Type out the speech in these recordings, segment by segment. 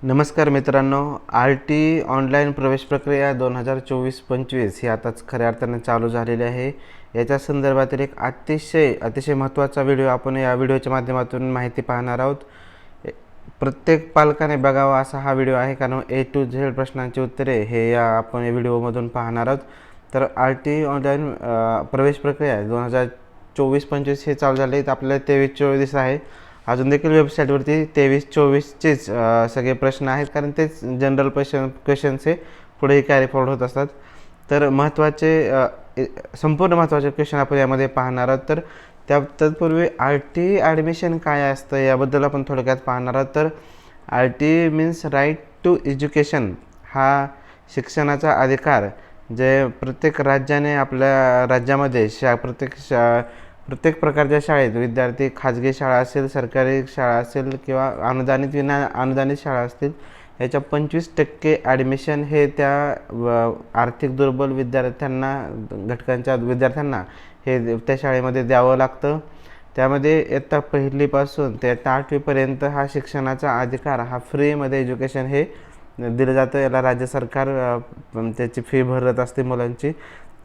नमस्कार मित्रांनो, R-T online प्रवेश प्रक्रिया 2024-25 ही आताच खऱ्या अर्थाने चालू झालेली आहे. याच्या संदर्भातील एक अतिशय महत्त्वाचा व्हिडिओ आपण या व्हिडिओच्या माध्यमातून माहिती पाहणार आहोत. प्रत्येक पालकाने बघावा असा हा व्हिडिओ आहे, कारण A to Z प्रश्नांची उत्तरे हे आपण या व्हिडिओमधून पाहणार आहोत. तर आर-टी ऑनलाईन प्रवेश प्रक्रिया 2024-25 हे चालू झाले. आपल्याला 23-24 आहे. अजून देखील वेबसाईटवरती 23-24चेच सगळे प्रश्न आहेत, कारण तेच जनरल क्वेश्चन्स हे पुढेही कॅरी फॉरवर्ड होत असतात. तर संपूर्ण महत्त्वाचे क्वेश्चन आपण यामध्ये पाहणार आहोत. तर तत्पूर्वी आर-टी ॲडमिशन काय असतं याबद्दल आपण थोडक्यात पाहणार आहोत. तर RT means right to education, हा शिक्षणाचा अधिकार जे प्रत्येक राज्याने आपल्या राज्यामध्ये प्रत्येक प्रकारच्या शाळेत विद्यार्थी, खाजगी शाळा असेल, सरकारी शाळा असेल किंवा अनुदानित शाळा असतील, याच्या 25% ॲडमिशन हे त्या आर्थिक दुर्बल घटकांच्या विद्यार्थ्यांना हे त्या शाळेमध्ये द्यावं लागतं. त्यामध्ये इयत्ता पहिलीपासून ते इयत्ता 8वीपर्यंत हा शिक्षणाचा अधिकार, हा फ्रीमध्ये एज्युकेशन हे दिलं जातं. याला राज्य सरकार त्याची फी भरत असते मुलांची.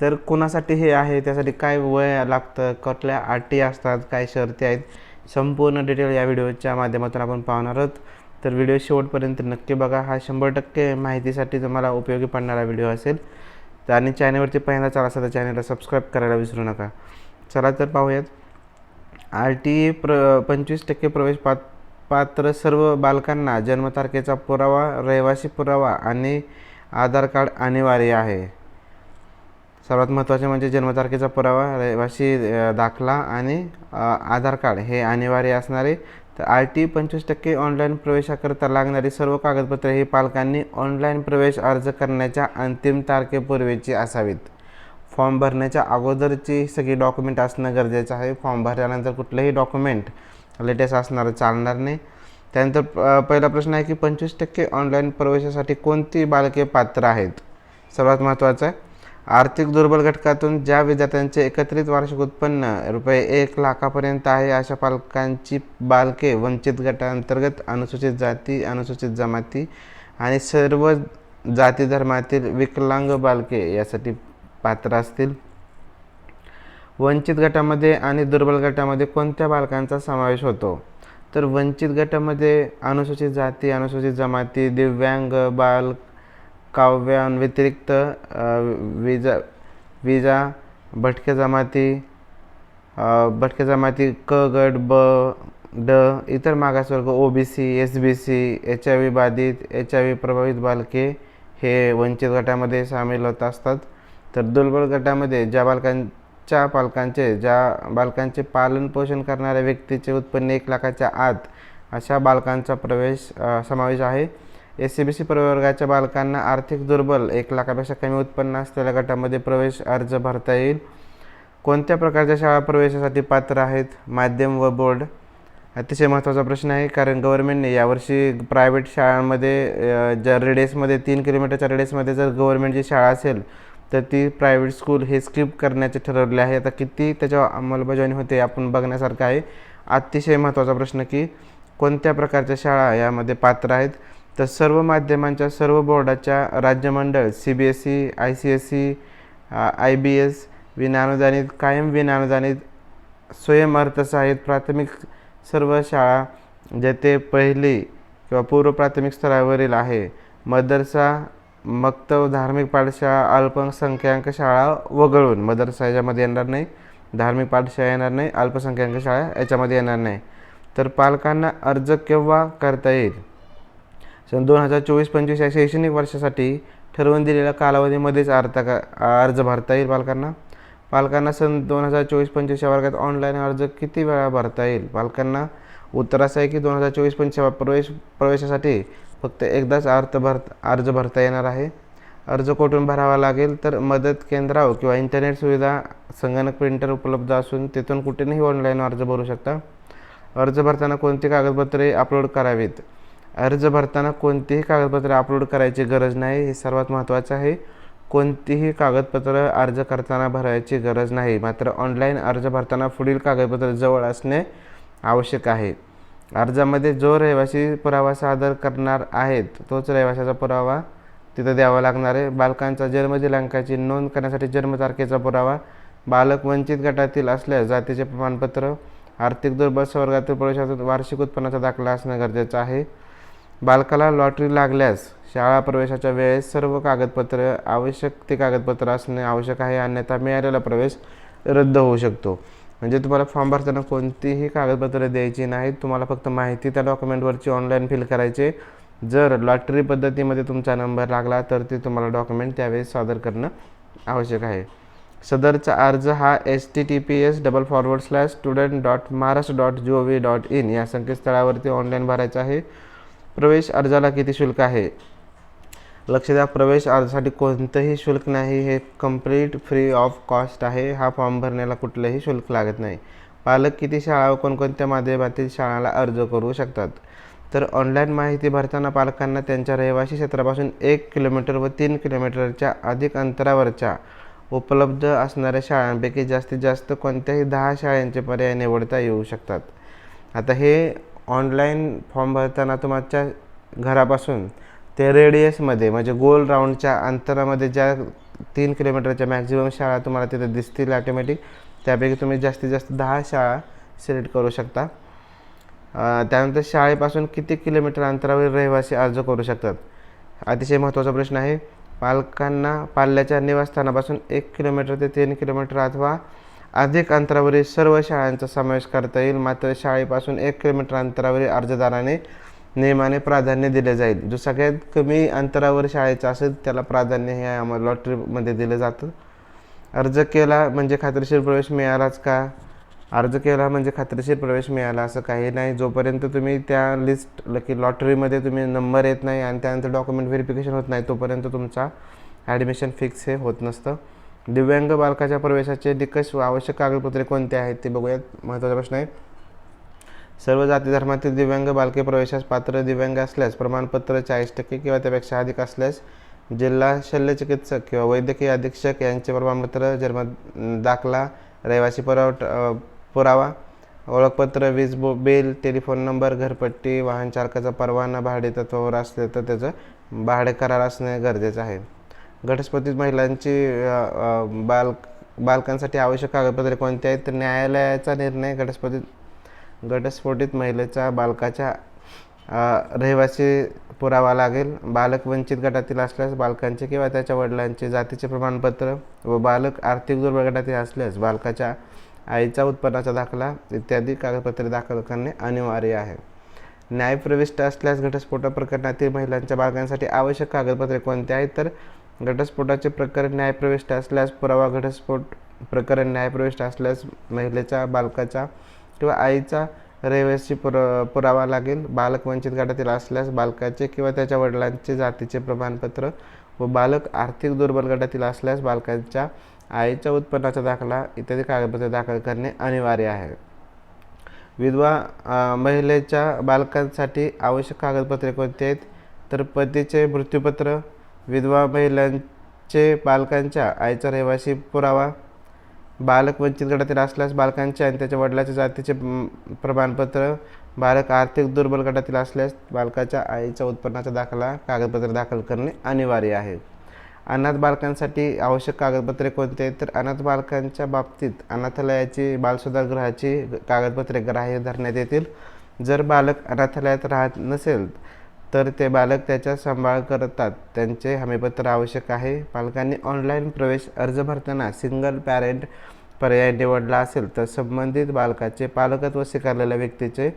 तर कोणासाठी हे आहे, त्यासाठी काय वय लागतं, कुठल्या अटी असतात, काय शर्ती आहेत, संपूर्ण डिटेल या व्हिडिओच्या माध्यमातून आपण पाहणार आहोत. तर व्हिडिओ शेवटपर्यंत नक्की बघा. हा 100% माहितीसाठी तुम्हाला उपयोगी पडणारा व्हिडिओ असेल. आणि चॅनलवरती पहिल्यांदा चाल असेल तर चॅनलला सबस्क्राईब करायला विसरू नका. चला तर पाहूयात. आर-टी 25% प्रवेश पात्र सर्व बालकांना जन्मतारखेचा पुरावा, रहिवासी पुरावा आणि आधार कार्ड अनिवार्य आहे. सर्वात महत्त्वाचे म्हणजे जन्मतारखेचा पुरावा, रहिवासी दाखला आणि आधार कार्ड हे अनिवार्य असणारे. तर आर-टी 25% ऑनलाईन प्रवेशाकरता लागणारी सर्व कागदपत्रे ही पालकांनी ऑनलाईन प्रवेश अर्ज करण्याच्या अंतिम तारखेपूर्वीची असावीत. फॉर्म भरण्याच्या अगोदरची सगळी डॉक्युमेंट असणं गरजेचं आहे. फॉर्म भरल्यानंतर कुठलंही डॉक्युमेंट लेटेस्ट असणारं चालणार नाही. त्यानंतर पहिला प्रश्न आहे की 25% ऑनलाईन प्रवेशासाठी कोणती बालके पात्र आहेत. सर्वात महत्त्वाचं आहे, आर्थिक दुर्बल घटकातून ज्या विद्यार्थ्यांचे एकत्रित वार्षिक उत्पन्न ₹1,00,000पर्यंत आहे अशा पालकांची बालके वंचित गटाअंतर्गत अनुसूचित जाती, अनुसूचित जमाती आणि सर्व जाती धर्मातील विकलांग बालके यासाठी पात्र असतील. वंचित गटामध्ये आणि दुर्बल गटामध्ये कोणत्या बालकांचा समावेश होतो. तर वंचित गटामध्ये अनुसूचित जाती, अनुसूचित जमाती, दिव्यांग बाल, काव्यांव्यतिरिक्त विजा, भटक्या जमाती क गट, ब, ड, इतर मागासवर्ग, OBC, SBC, HIV बाधित, HIV प्रभावित बालके हे वंचित गटामध्ये सामील होत असतात. तर दुर्बल गटामध्ये ज्या बालकांचे पालन पोषण करणाऱ्या व्यक्तीचे उत्पन्न 1,00,000च्या आत अशा बालकांचा समावेश आहे. SCBC प्रवर्गाच्या बालकांना आर्थिक दुर्बल 1,00,000पेक्षा कमी उत्पन्न असलेल्या गटामध्ये प्रवेश अर्ज भरता येईल. कोणत्या प्रकारच्या शाळा प्रवेशासाठी पात्र आहेत. माध्यम व बोर्ड. अतिशय महत्त्वाचा प्रश्न आहे, कारण गव्हर्नमेंटने यावर्षी प्रायव्हेट शाळांमध्ये ज्या रेडियसमध्ये 3 किलोमीटरच्या रेडियसमध्ये जर गव्हर्नमेंटची शाळा असेल तर ती प्रायव्हेट स्कूल हे स्किप करण्याचे ठरवले आहे. आता किती त्याच्यावर अंमलबजावणी होते आपण बघण्यासारखं आहे. अतिशय महत्त्वाचा प्रश्न की कोणत्या प्रकारच्या शाळा यामध्ये पात्र आहेत. तर सर्व माध्यमांच्या सर्व बोर्डाच्या राज्यमंडळ, CBSE, ICSE, IBS, विनाअनुदानित, कायम विनाअनुदानित, स्वयंअर्थसहाय्यित प्राथमिक सर्व शाळा जेथे पहिली किंवा पूर्व प्राथमिक स्तरावरील आहे, मदरसा, मक्तब, धार्मिक पाठशाळा, अल्पसंख्याक शाळा वगळून. मदरसा याच्यामध्ये येणार नाही, धार्मिक पाठशाळा येणार नाही, अल्पसंख्याक शाळा याच्यामध्ये येणार नाही. तर पालकांना अर्ज केव्हा करता येईल. 2024-25 या शैक्षणिक वर्षासाठी ठरवून दिलेल्या कालावधीमध्येच अर्ज भरता येईल पालकांना 2024-25 या वर्गात ऑनलाईन अर्ज किती वेळा भरता येईल. पालकांना उत्तर असं आहे की 2024-25 प्रवेशासाठी फक्त एकदाच अर्ज भरता येणार आहे. अर्ज कुठून भरावा लागेल. तर मदत केंद्रावर किंवा इंटरनेट सुविधा, संगणक प्रिंटर उपलब्ध असून तिथून कुठेही ऑनलाईन अर्ज भरू शकता. अर्ज भरताना कोणती कागदपत्रे अपलोड करावीत. अर्ज भरताना कोणतीही कागदपत्रे अपलोड करायची गरज नाही. हे सर्वात महत्त्वाचं आहे. कोणतीही कागदपत्र अर्ज करताना भरायची गरज नाही. मात्र ऑनलाईन अर्ज भरताना पुढील कागदपत्र जवळ असणे आवश्यक आहे. अर्जामध्ये जो रहिवासी पुरावा सादर करणार आहेत तोच रहिवाशाचा पुरावा तिथं द्यावा लागणार आहे. बालकांचा जन्मदिनांकाची नोंद करण्यासाठी जन्मतारखेचा पुरावा, बालक वंचित गटातील असल्यास जातीचे प्रमाणपत्र, आर्थिक दुर्बल वर्गातील प्रवेशाचा वार्षिक उत्पन्नाचा दाखला असणं गरजेचं आहे. बालकाला लॉटरी लागल्यास शाळा प्रवेशाच्या वेळेस सर्व कागदपत्र आवश्यक ते कागदपत्र असणे आवश्यक आहे, अन्यथा मिळालेला प्रवेश रद्द होऊ शकतो. म्हणजे तुम्हाला फॉर्म भरताना कोणतीही कागदपत्र द्यायची नाहीत, तुम्हाला फक्त माहिती त्या डॉक्युमेंटवरची ऑनलाईन फिल करायचे. जर लॉटरी पद्धतीमध्ये तुमचा नंबर लागला तर ते तुम्हाला डॉक्युमेंट त्यावेळेस सादर करणं आवश्यक आहे. सदरचा अर्ज हा https://student.maharashtra.gov.in या संकेतस्थळावरती ऑनलाईन भरायचा आहे. प्रवेश अर्जाला किती शुल्क आहे? लक्ष द्या, प्रवेश अर्जासाठी कोणतंही शुल्क नाही, हे कंप्लीट फ्री ऑफ कॉस्ट आहे. हा फॉर्म भरण्याला कुठलंही शुल्क लागत नाही. पालक किती शाळा व कोणकोणत्या माध्यमातील शाळांना अर्ज करू शकतात? तर ऑनलाईन माहिती भरताना पालकांना त्यांच्या रहिवासी क्षेत्रापासून 1 किलोमीटर व 3 किलोमीटरच्या अधिक अंतरावरच्या उपलब्ध असणाऱ्या शाळांपैकी जास्तीत जास्त कोणत्याही 10 शाळांचे पर्याय निवडता येऊ शकतात. आता हे ऑनलाईन फॉर्म भरताना तुमच्या घरापासून ते रेडियसमध्ये म्हणजे गोल राऊंडच्या अंतरामध्ये ज्या 3 किलोमीटरच्या मॅक्झिमम शाळा तुम्हाला तिथे दिसतील ऑटोमॅटिक, त्यापैकी तुम्ही जास्तीत जास्त 10 शाळा सिलेक्ट करू शकता. त्यानंतर शाळेपासून किती किलोमीटर अंतरावर रहिवासी अर्ज करू शकतात? अतिशय महत्त्वाचा प्रश्न आहे. पालकांना पाल्याच्या निवासस्थानापासून 1 किलोमीटर ते 3 किलोमीटर अथवा अधिक अंतरावरील सर्व शाळांचा समावेश करता येईल. मात्र शाळेपासून 1 किलोमीटर अंतरावरील अर्जदाराने नियमाने प्राधान्य दिले जाईल. जो सगळ्यात कमी अंतरावर शाळेचा असेल त्याला प्राधान्य हे आम्हाला लॉटरीमध्ये दिलं जातं. अर्ज केला म्हणजे खात्रीशीर प्रवेश मिळालाच का? अर्ज केला म्हणजे खात्रीशीर प्रवेश मिळाला असं काही नाही. जोपर्यंत तुम्ही त्या लिस्ट की लॉटरीमध्ये तुम्ही नंबर येत नाही आणि त्यानंतर डॉक्युमेंट व्हेरिफिकेशन होत नाही तोपर्यंत तुमचा ॲडमिशन फिक्स हे होत नसतं. दिव्यांग बालकाच्या प्रवेशाचे निकष व आवश्यक कागदपत्रे कोणते आहेत ते बघूयात. महत्त्वाचा प्रश्न आहे. सर्व जाती धर्मातील दिव्यांग बालके प्रवेशास पात्र दिव्यांग असल्यास प्रमाणपत्र 40% किंवा त्यापेक्षा अधिक असल्यास जिल्हा शल्यचिकित्सक किंवा वैद्यकीय अधीक्षक यांचे प्रमाणपत्र, जन्म दाखला, रहिवासी पुरावा, ओळखपत्र, वीज बिल, टेलिफोन नंबर, घरपट्टी, वाहन चालकाचा परवाना भाडे तत्वावर असले तर त्याचं भाडे करार असणे गरजेचं आहे. घटस्फोटित महिलांची बालकांसाठी आवश्यक कागदपत्रे कोणती आहेत? तर न्यायालयाचा निर्णय घटस्फोटित महिलेच्या बालकाच्या रहिवासी पुरावा लागेल. बालक वंचित गटातील असल्यास बालकांचे किंवा त्याच्या वडिलांचे जातीचे प्रमाणपत्र व बालक आर्थिक दुर्बल गटातील असल्यास बालकाच्या आईचा उत्पन्नाचा दाखला इत्यादी कागदपत्रे दाखल करणे अनिवार्य आहे. न्यायप्रविष्ट असल्यास घटस्फोट प्रकरणातील महिलांच्या बालकांसाठी आवश्यक कागदपत्रे कोणती आहेत? तर घटस्फोटाचे प्रकरण न्यायप्रविष्ट असल्यास पुरावा, घटस्फोट प्रकरण न्यायप्रविष्ट असल्यास महिलेच्या, बालकाच्या किंवा आईचा रहिवासी पुरावा लागेल. बालक वंचित गटातील असल्यास बालकाचे किंवा त्याच्या वडिलांचे जातीचे प्रमाणपत्र व बालक आर्थिक दुर्बल गटातील असल्यास बालकांच्या आईच्या उत्पन्नाचा दाखला इत्यादी कागदपत्रे दाखल करणे अनिवार्य आहे. विधवा महिलेच्या बालकांसाठी आवश्यक कागदपत्रे कोणती आहेत? तर पतीचे मृत्यूपत्र, विधवा महिलांचे बालकांच्या आईचा रहिवासी पुरावा, बालक वंचित गटातील असल्यास बालकांचे आणि त्याच्या वडिलांच्या जातीचे प्रमाणपत्र, बालक आर्थिक दुर्बल गटातील असल्यास बालकाच्या आईच्या उत्पन्नाचा दाखला कागदपत्रे दाखल करणे अनिवार्य आहे. अनाथ बालकांसाठी आवश्यक कागदपत्रे कोणती आहेत? तर अनाथ बालकांच्या बाबतीत अनाथालयाची, बालसुधारगृहाची कागदपत्रे ग्राह्य धरण्यात येतील. जर बालक अनाथालयात राहत नसेल तर ते बालक त्याचा सांभाळ करतात त्यांचे हमीपत्र आवश्यक आहे. पालकांनी ऑनलाईन प्रवेश अर्ज भरताना सिंगल पॅरेंट पर्याय निवडला असेल तर संबंधित बालकाचे पालकत्व स्वीकारलेल्या व्यक्तीचे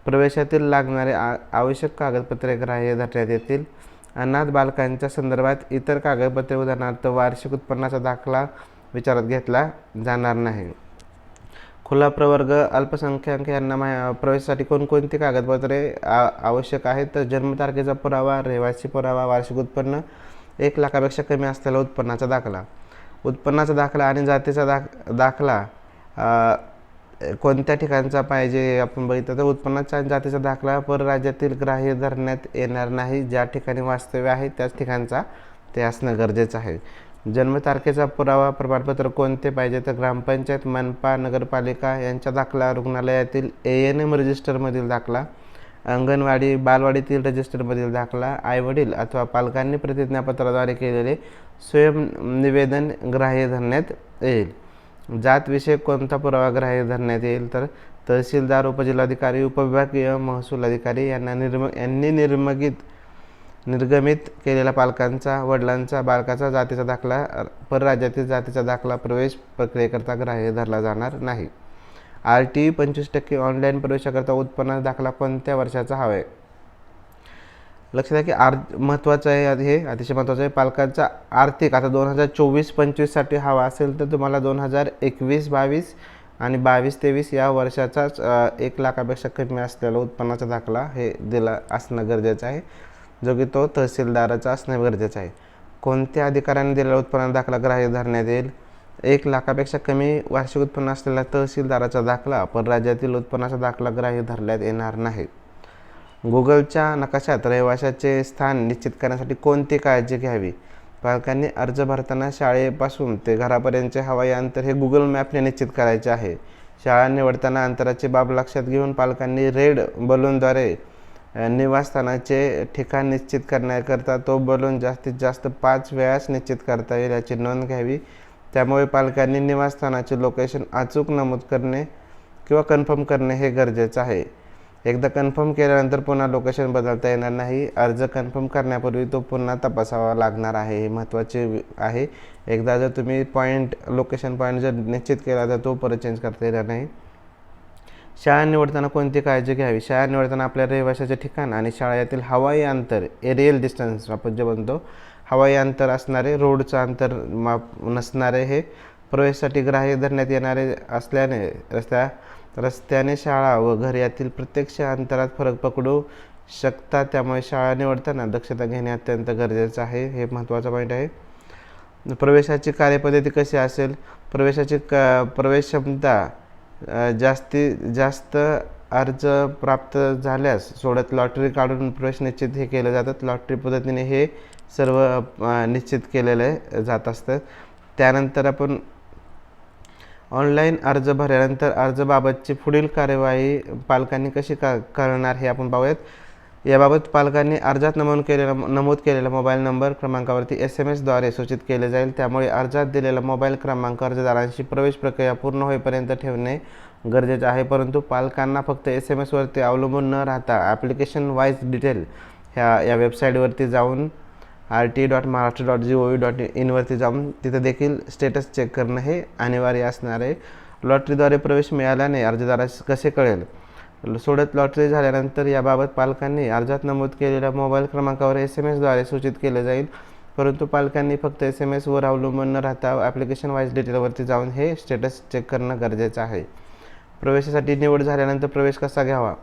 प्रवेशातील लागणारे आवश्यक कागदपत्रे ग्राह्य धरण्यात येतील. अनाथ बालकांच्या संदर्भात इतर कागदपत्रे उदाहरणार्थ वार्षिक उत्पन्नाचा दाखला विचारात घेतला जाणार नाही. खुला प्रवर्ग अल्पसंख्याक यांना प्रवेशासाठी कोणकोणती कागदपत्रे आवश्यक आहेत? तर जन्मतारखेचा पुरावा, रहिवासी पुरावा, वार्षिक उत्पन्न 1 लाखापेक्षा कमी असलेला उत्पन्नाचा दाखला. उत्पन्नाचा दाखला आणि जातीचा दाखला कोणत्या ठिकाणचा पाहिजे आपण बघितलं तर उत्पन्नाचा आणि जातीचा दाखला परराज्यातील ग्राह्य धरण्यात येणार नाही. ज्या ठिकाणी वास्तव्य आहे त्याच ठिकाणचा ते असणं गरजेचं आहे. जन्मतारखेचा पुरावा प्रमाणपत्र कोणते पाहिजे तर ग्रामपंचायत, मनपा, नगरपालिका यांचा दाखला, रुग्णालयातील ANM रजिस्टरमधील दाखला, अंगणवाडी बालवाडीतील रजिस्टरमधील दाखला, आईवडील अथवा पालकांनी प्रतिज्ञापत्राद्वारे केलेले स्वयंनिवेदन ग्राह्य धरण्यात येईल. जातविषयक कोणता पुरावा ग्राह्य धरण्यात येईल तर तहसीलदार, उपजिल्हाधिकारी, उपविभागीय महसूल अधिकारी यांनी निर्गमित केलेला पालकांचा, वडिलांचा, बालकाचा जातीचा दाखला, परराज्यातील जातीचा दाखला प्रवेश प्रक्रियेकरता ग्राह्य धरला जाणार नाही. RTE 25% ऑनलाईन प्रवेशाकरता उत्पन्न दाखला कोणत्या वर्षाचा हवा आहे. लक्षात घ्या की महत्त्वाचं आहे, हे अतिशय महत्त्वाचं आहे. पालकांचा आर्थिक आता 2024-25साठी हवा असेल तर तुम्हाला 2021-22 आणि 22-23 या वर्षाचाच 1 लाखापेक्षा कमी असलेला उत्पन्नाचा दाखला हे दिला असणं गरजेचं आहे, जो की तो तहसीलदाराचा असणं गरजेचं आहे. कोणत्या अधिकाऱ्याने दिलेला उत्पन्न दाखला ग्राह्य धरण्यात येईल. 1 लाखापेक्षा कमी वार्षिक उत्पन्न असलेला तहसीलदाराचा दाखला, परराज्यातील उत्पन्नाचा दाखला ग्राह्य धरण्यात येणार नाही. गुगलच्या नकाशात रहिवाशाचे स्थान निश्चित करण्यासाठी कोणती काळजी घ्यावी. पालकांनी अर्ज भरताना शाळेपासून ते घरापर्यंतचे हवाई अंतर हे गुगल मॅपने निश्चित करायचे आहे. शाळा निवडताना अंतराची बाब लक्षात घेऊन पालकांनी रेड बलूनद्वारे निवासस्थानाचे ठिकाण निश्चित करण्याकरता तो बलून जास्तीत जास्त 5 वेळाच निश्चित करता येईल याची नोंद घ्यावी. त्यामुळे पालकांनी निवासस्थानाचे लोकेशन अचूक नमूद करणे किंवा कन्फर्म करणे हे गरजेचं आहे. एकदा कन्फर्म केल्यानंतर पुन्हा लोकेशन बदलता येणार नाही. अर्ज कन्फर्म करण्यापूर्वी तो पुन्हा तपासावा लागणार आहे, हे महत्त्वाचे आहे. एकदा जर तुम्ही लोकेशन पॉईंट जर निश्चित केला तर तो परत चेंज करता येणार नाही. शाळा निवडताना कोणती काळजी घ्यावी. शाळा निवडताना आपल्या रहिवाशाचे ठिकाण आणि शाळा यातील हवाई अंतर, एरियल डिस्टन्स आपण जे म्हणतो, हवाई अंतर असणारे, रोडचं अंतर नसणारे हे प्रवेशासाठी ग्राह्य धरण्यात येणारे असल्याने रस्त्याने शाळा व घर यातील प्रत्यक्ष अंतरात फरक पकडू शकतात. त्यामुळे शाळा निवडताना दक्षता घेणे अत्यंत गरजेचं आहे, हे महत्त्वाचा पॉईंट आहे. प्रवेशाची कार्यपद्धती कशी असेल. प्रवेश क्षमता जास्तीत जास्त अर्ज प्राप्त झाल्यास सोडत लॉटरी काढून प्रवेश निश्चित हे केले जातात. लॉटरी पद्धतीने हे सर्व निश्चित केलेले जात असतं. त्यानंतर आपण ऑनलाईन अर्ज भरल्यानंतर अर्जाबाबतची पुढील कार्यवाही पालकांनी कशी करणार हे आपण पाहूयात. याबाबत पालकांनी अर्जात नमूद केलेला मोबाईल नंबर क्रमांकावरती SMS द्वारे सूचित केले जाईल. त्यामुळे अर्जात दिलेला मोबाईल क्रमांक अर्जदारांशी प्रवेश प्रक्रिया पूर्ण होईपर्यंत ठेवणे गरजेचे आहे. परंतु पालकांना फक्त SMSवरती अवलंबून न राहता ॲप्लिकेशन वाईज डिटेल या वेबसाईटवरती जाऊन RTE.Maharashtra.gov.in वरती जाऊन तिथे देखील स्टेटस चेक करणं हे अनिवार्य असणार आहे. लॉटरीद्वारे प्रवेश मिळाल्याने अर्जदारास कसे कळेल. सोडत लॉटरी झाल्यानंतर याबाबत पालकांनी अर्जात नमूद केलेल्या मोबाईल क्रमांकावर SMSद्वारे सूचित केले जाईल. परंतु पालकांनी फक्त SMSवर अवलंबून न राहता ॲप्लिकेशन वाईज डिटेलवरती जाऊन हे स्टेटस चेक करणं गरजेचं आहे. प्रवेशासाठी निवड झाल्यानंतर प्रवेश कसा घ्यावा.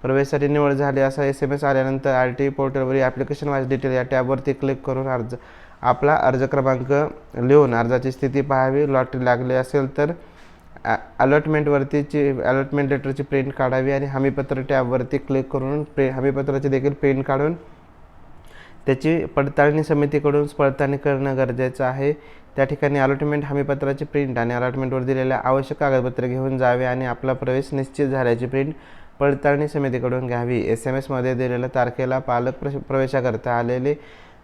प्रवेशासाठी निवड झाली असा SMS आल्यानंतर RTE पोर्टलवरील ॲप्लिकेशन वाईज डिटेल या टॅबवरती क्लिक करून आपला अर्ज क्रमांक लिहून अर्जाची स्थिती पाहावी. लॉटरी लागली असेल तर अलॉटमेंट लेटरची प्रिंट काढावी आणि हमीपत्र टॅबवरती क्लिक करून हमीपत्राची देखील प्रिंट काढून त्याची पडताळणी समितीकडून पडताळणी करणं गरजेचं आहे. त्या ठिकाणी अलॉटमेंट हमीपत्राची प्रिंट आणि अलॉटमेंटवर दिलेल्या आवश्यक कागदपत्रे घेऊन जावे आणि आपला प्रवेश निश्चित झाल्याची प्रिंट पडताळणी समितीकडून घ्यावी. SMSमध्ये दिलेल्या तारखेला पालक प्रवेशाकरता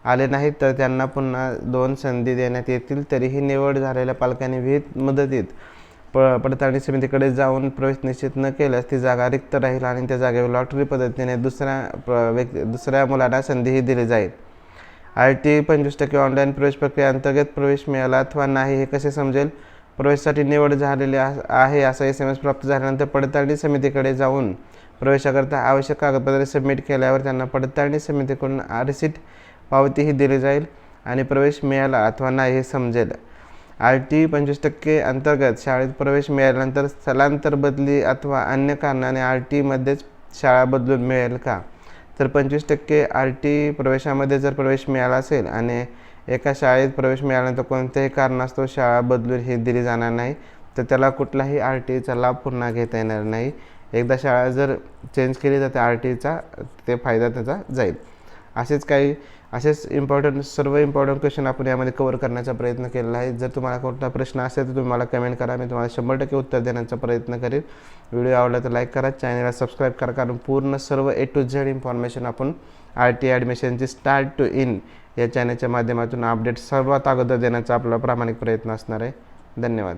आले नाहीत तर त्यांना पुन्हा 2 संधी देण्यात येतील. तरीही निवड झालेल्या पालकांनी विहित मुदतीत पडताळणी समितीकडे जाऊन प्रवेश निश्चित न केल्यास ती जागा रिक्त राहील आणि त्या जागेवर लॉटरी पद्धतीने दुसऱ्या मुलांना संधीही दिली जाईल. RTE 25% ऑनलाईन प्रवेश प्रक्रिया अंतर्गत प्रवेश मिळाला अथवा नाही हे कसे समजेल. प्रवेशासाठी निवड झालेली आहे असा SMS प्राप्त झाल्यानंतर पडताळणी समितीकडे जाऊन प्रवेशाकरता आवश्यक कागदपत्रे सबमिट केल्यावर त्यांना पडताळणी समितीकडून रिसीट पावतीही दिली जाईल आणि प्रवेश मिळाला अथवा नाही हे समजेल. RTE 25% अंतर्गत शाळेत प्रवेश मिळाल्यानंतर स्थलांतर, बदली अथवा अन्य कारणाने RTEमध्येच शाळा बदलून मिळेल का. तर 25% RTE प्रवेशामध्ये जर प्रवेश मिळाला असेल आणि एका शाळेत प्रवेश मिळाल्यानंतर कोणत्याही कारणास्तव शाळा बदलून ही दिली जाणार नाही तर त्याला कुठलाही RTEचा लाभ पुन्हा घेता येणार नाही. एकदा शाळा जर चेंज केली तर त्या RTEचा फायदा त्याचा जाईल. असेच काही असेच सर्व इम्पॉर्टंट क्वेश्चन आपण यामध्ये कवर करण्याचा प्रयत्न केलेला आहे. जर तुम्हाला कोणता प्रश्न असेल तर तुम्ही मला कमेंट करा, मी तुम्हाला 100% उत्तर देण्याचा प्रयत्न करेन. व्हिडिओ आवडला तर लाईक करा, चॅनलला सबस्क्राईब करा, कारण पूर्ण सर्व A to Z इन्फॉर्मेशन आपण RT ॲडमिशनची स्टार्ट टू इन या चॅनलच्या माध्यमातून अपडेट सर्वात अगोदर देण्याचा आपला प्रामाणिक प्रयत्न असणार आहे. धन्यवाद.